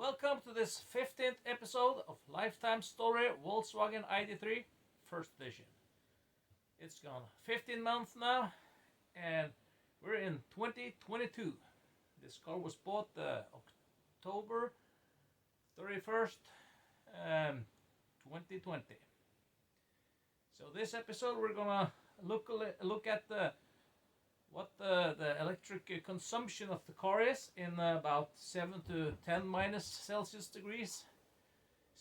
Welcome to this 15th episode of Lifetime Story Volkswagen ID.3 First Edition. It's gone 15 months now, and we're in 2022. This car was bought October 31st, 2020. So this episode we're gonna look at what the electric consumption of the car is in about 7 to 10 minus Celsius degrees.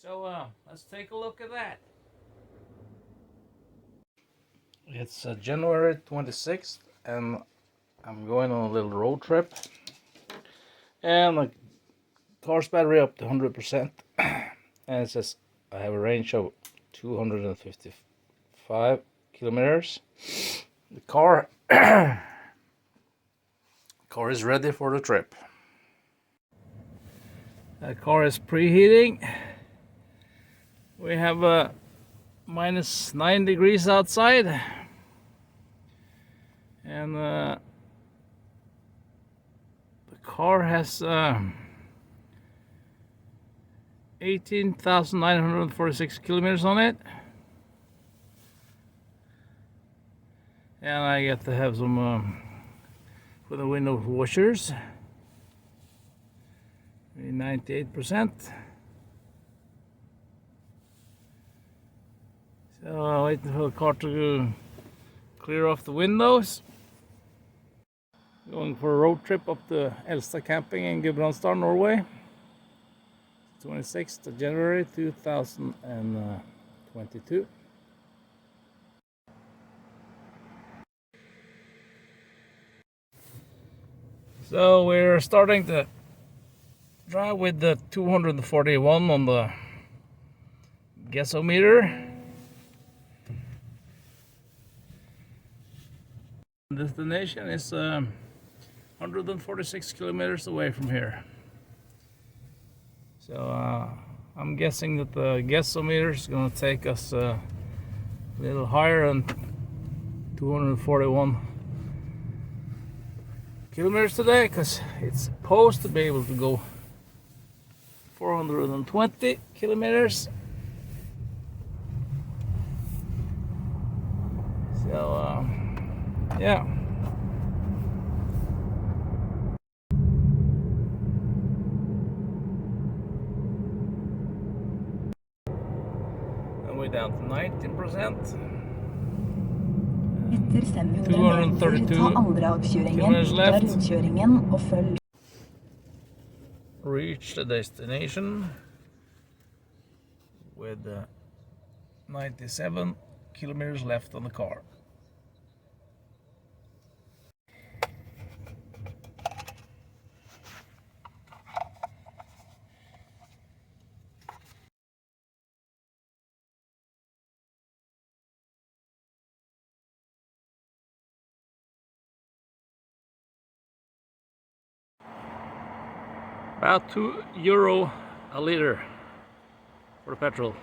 So let's take a look at that. It's January 26th and I'm going on a little road trip. And the car's battery up to 100%. And it says I have a range of 255 kilometers. The car is ready for the trip. The car is preheating. We have minus 9 degrees outside, and the car has 18,946 kilometers on it, and I get to have some for the window washers, 98%. So waiting for the car to clear off the windows. Going for a road trip up to Elstad camping in Gudbrandsdal, Norway. 26th of January 2022. So we're starting to drive with the 241 on the gasometer. Destination is 146 kilometers away from here. So I'm guessing that the gasometer is going to take us a little higher than 241 kilometers today, because it's supposed to be able to go 420 kilometers. So yeah. And we're down to 19%. Etter 500 meter, ta andre avkjøringen, ta rundkjøringen og følg. Reach the destination with 97 kilometers left on the car. About €2 a liter for petrol.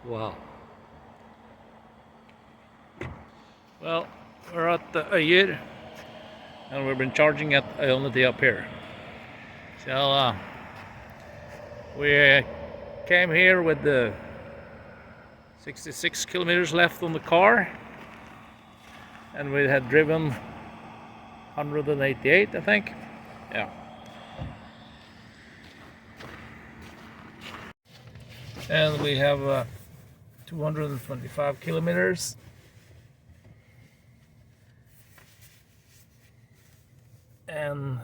Wow. Well, we're at the Øyer, and we've been charging at Ionity up here. So we came here with the 66 kilometers left on the car, and we had driven 188, I think. Yeah. And we have 225 kilometers. And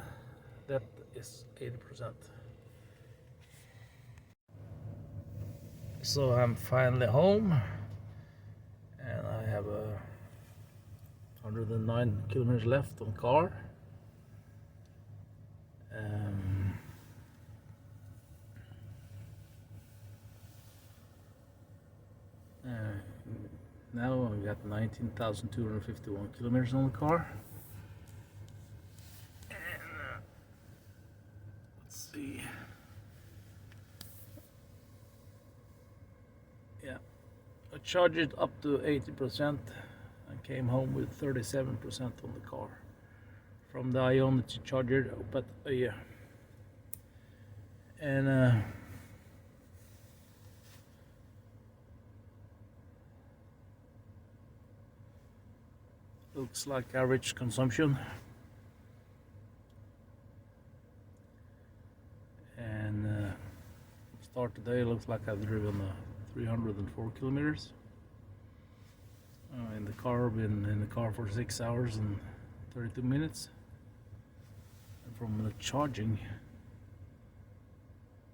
that is 80%. So I'm finally home, and I have 109 kilometers left on the car. Now I've got 19,251 kilometers on the car. And let's see. Yeah, I charged it up to 80%. I came home with 37% on the car from the Ionity charger up at Øya. And Looks like average consumption. And start today, looks like I've driven 304 kilometers. In the car, been in the car for 6 hours and 32 minutes. And from the charging,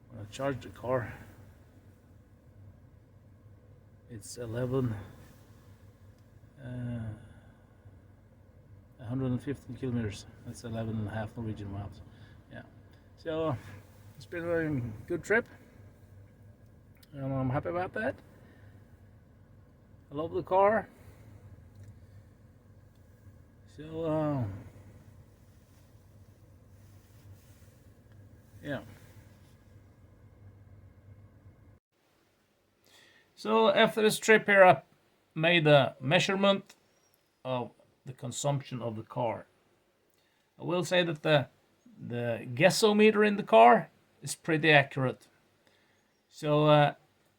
when I charge the car, it's 115 kilometers. That's 11.5 Norwegian miles. Yeah. So it's been a good trip, and I'm happy about that. I love the car. So yeah. So after this trip here, I made a measurement of the consumption of the car. I will say that the gasometer in the car is pretty accurate. So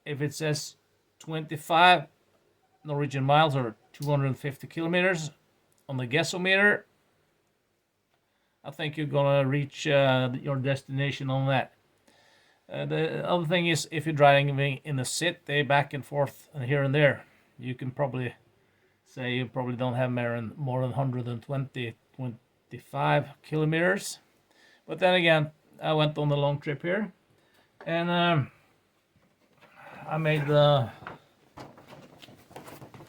if it says 25 Norwegian miles or 250 kilometers on the gasometer, I think you're gonna reach your destination on that. The other thing is, if you're driving in the city back and forth and here and there, you can probably say you probably don't have more than 120, 25 kilometers. But then again, I went on a long trip here, and I made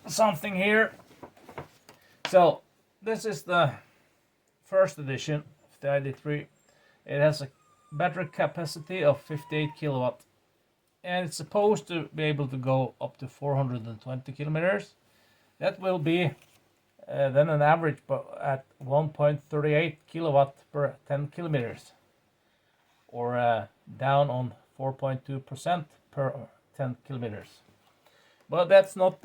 something here. So this is the first edition of the ID.3. It has a battery capacity of 58 kilowatt, and it's supposed to be able to go up to 420 kilometers. That will be then an average at 1.38 kilowatt per 10 kilometers, or down on 4.2% per 10 kilometers. But that's not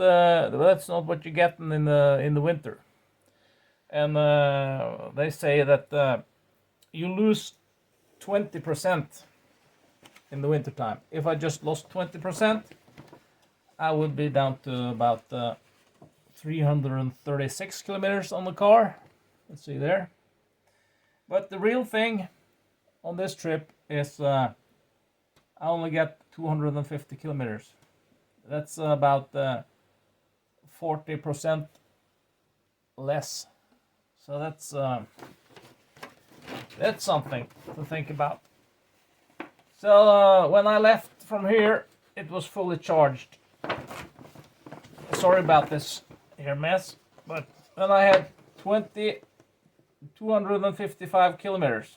what you get in the winter. And they say that you lose 20% in the winter time. If I just lost 20%, I would be down to about 336 kilometers on the car. Let's see there. But the real thing on this trip is I only get 250 kilometers. That's about 40% less. So that's something to think about. So when I left from here, it was fully charged. Sorry about this here mess, but when I had 255 kilometers.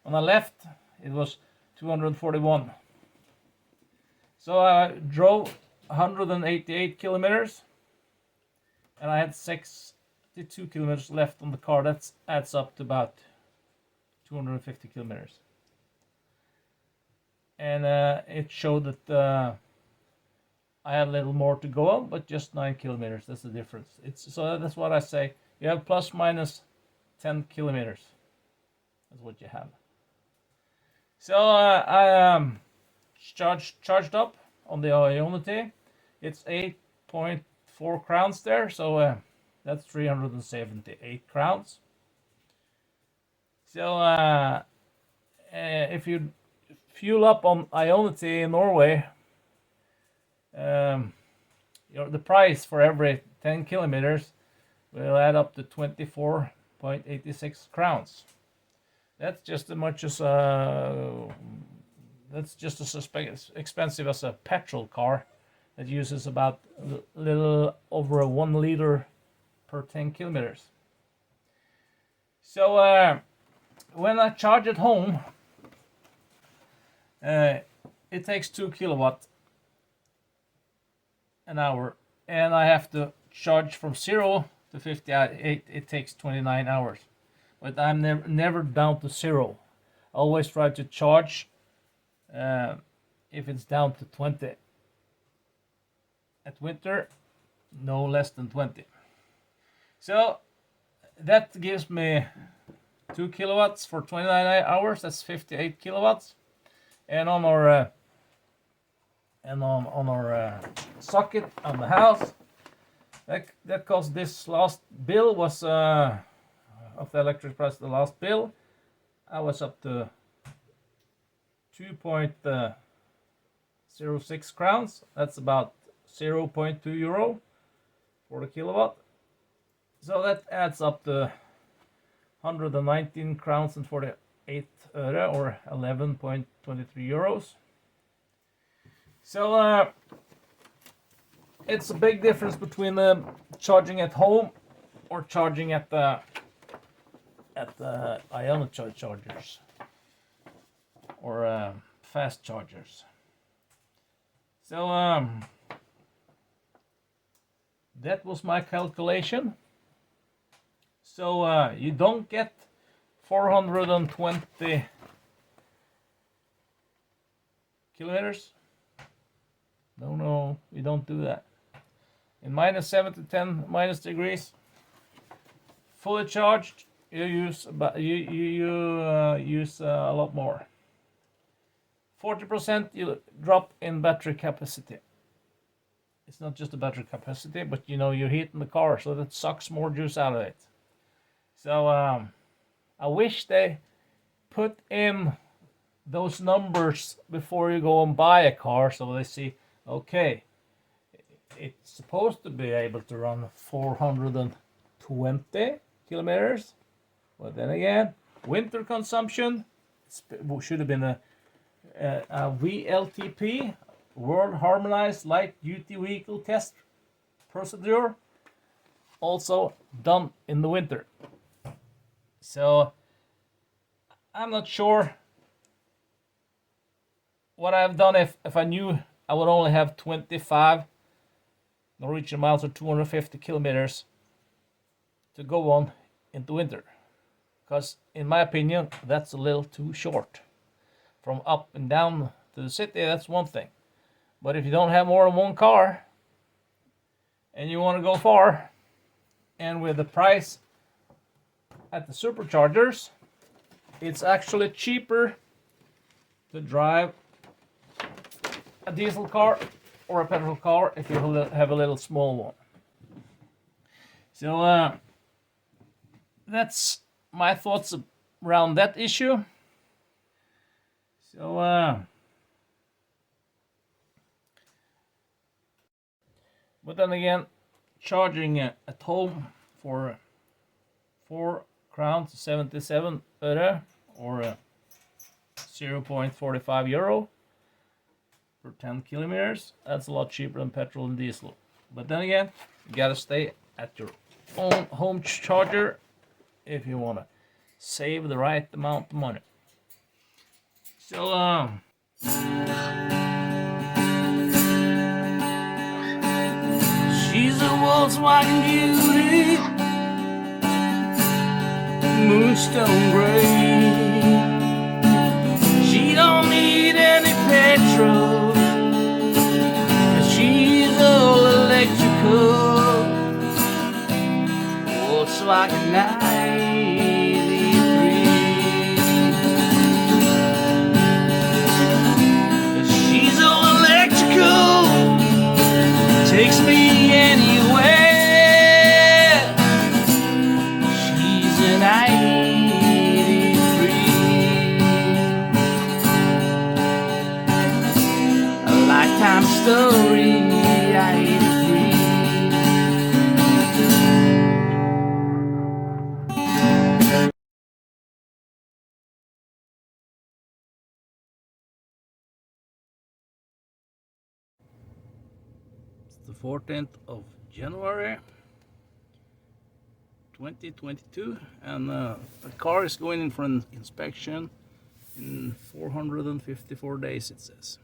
When I left, it was 241. So I drove 188 kilometers, and I had 62 kilometers left on the car. That adds up to about 250 kilometers. And it showed that I had a little more to go on, but just 9 kilometers. That's the difference. So that's what I say. You have plus minus 10 kilometers. That's what you have. So I charged up on the Ionity. It's 8.4 crowns there, so that's 378 crowns. So if you fuel up on Ionity in Norway, the price for every 10 kilometers will add up to 24.86 crowns. That's just as much as that's just as expensive as a petrol car that uses about a little over 1 liter per 10 kilometers. So when I charge at home, it takes 2 kilowatt an hour, and I have to charge from 0 to 58. It takes 29 hours, but I'm never down to 0. I always try to charge if it's down to 20. At winter, no less than 20. So that gives me 2 kilowatts for 29 hours. That's 58 kilowatts. And on our socket on the house, That cost, this last bill was of the electric price. The last bill, I was up to 2.06 crowns. That's about 0.2 euro for the kilowatt. So that adds up to 119 crowns and 48 öre, or 11.23 euros. So it's a big difference between charging at home or charging at the ionic chargers or fast chargers. So that was my calculation. So you don't get 420 kilometers. No, we don't do that. In -7 to 10 minus degrees, fully charged, you use a lot more. 40% you drop in battery capacity. It's not just the battery capacity, but you're heating the car, so that sucks more juice out of it. So I wish they put in those numbers before you go and buy a car, so they see, okay, it's supposed to be able to run 420 kilometers, but then again, winter consumption should have been a VLTP, World Harmonized Light Duty Vehicle Test Procedure, also done in the winter. So I'm not sure what I've done if I knew I would only have 25 Norwegian miles or 250 kilometers to go on into winter. Because in my opinion, that's a little too short. From up and down to the city, that's one thing. But if you don't have more than one car and you want to go far, and with the price at the superchargers, it's actually cheaper to drive a diesel car or a petrol car if you have a little small one. So that's my thoughts around that issue. So but then again, charging at home for 4 crowns 77 öre, or 0.45 euro per 10 kilometers, that's a lot cheaper than petrol and diesel. But then again, you gotta stay at your own home charger if you wanna save the right amount of money. So she's a Volkswagen Beauty, moonstone gray. She don't need any petrol, 'cause she's all electrical. Volkswagen ID.3. She's all electrical, takes me anywhere. She's an ID.3. A lifetime story, ID.3. It's the 14th of January 2022, and the car is going in for an inspection in 454 days, it says.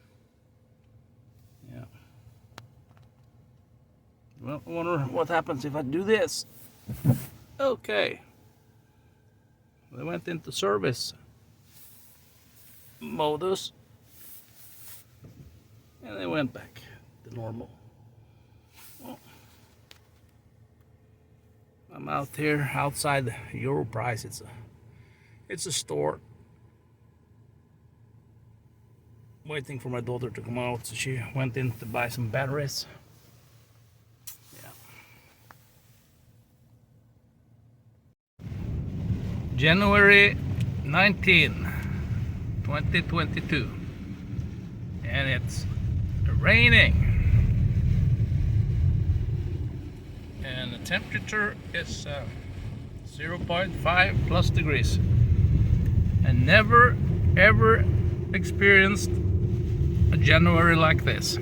Yeah. Well, I wonder what happens if I do this. Okay. They went into service modus and they went back to normal. Well, I'm out here outside the Euro Price. It's a store. Waiting for my daughter to come out, so she went in to buy some batteries. Yeah. January 19, 2022, and it's raining, and the temperature is 0.5 plus degrees, and never ever experienced a January like this.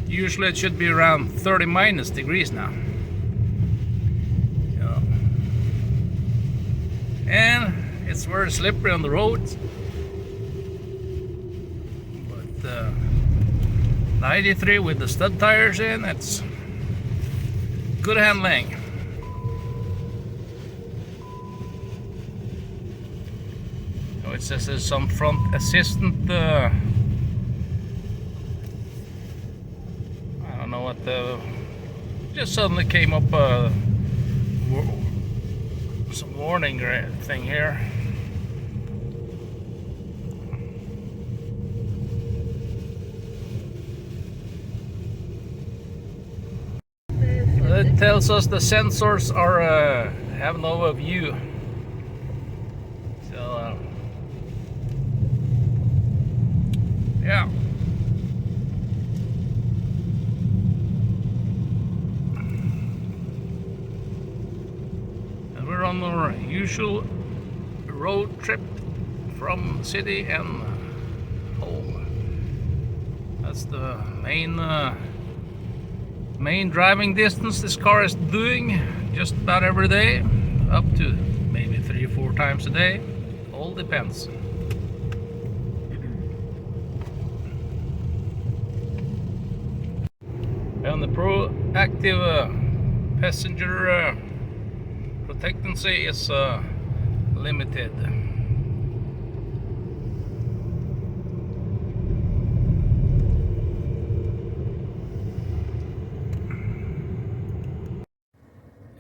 Usually it should be around 30 minus degrees now. And it's very slippery on the roads, but the ID.3 with the stud tires in, it's good handling. So it says there's some front assistant, I don't know what the, just suddenly came up some warning thing here. It tells us the sensors are have an overview. So yeah. And we're on our usual road trip from city and home. That's the main driving distance this car is doing just about every day, up to maybe 3 or 4 times a day. All depends. And the proactive passenger protectancy is limited.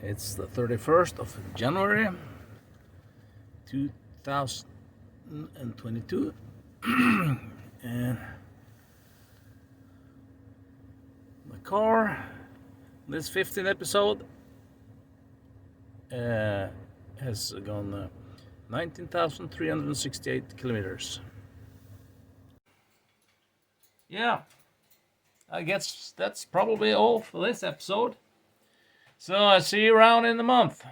It's the 31st of January 2022 and the car, this 15th episode, has gone 19,368 kilometers. Yeah, I guess that's probably all for this episode. So I see you around in the month.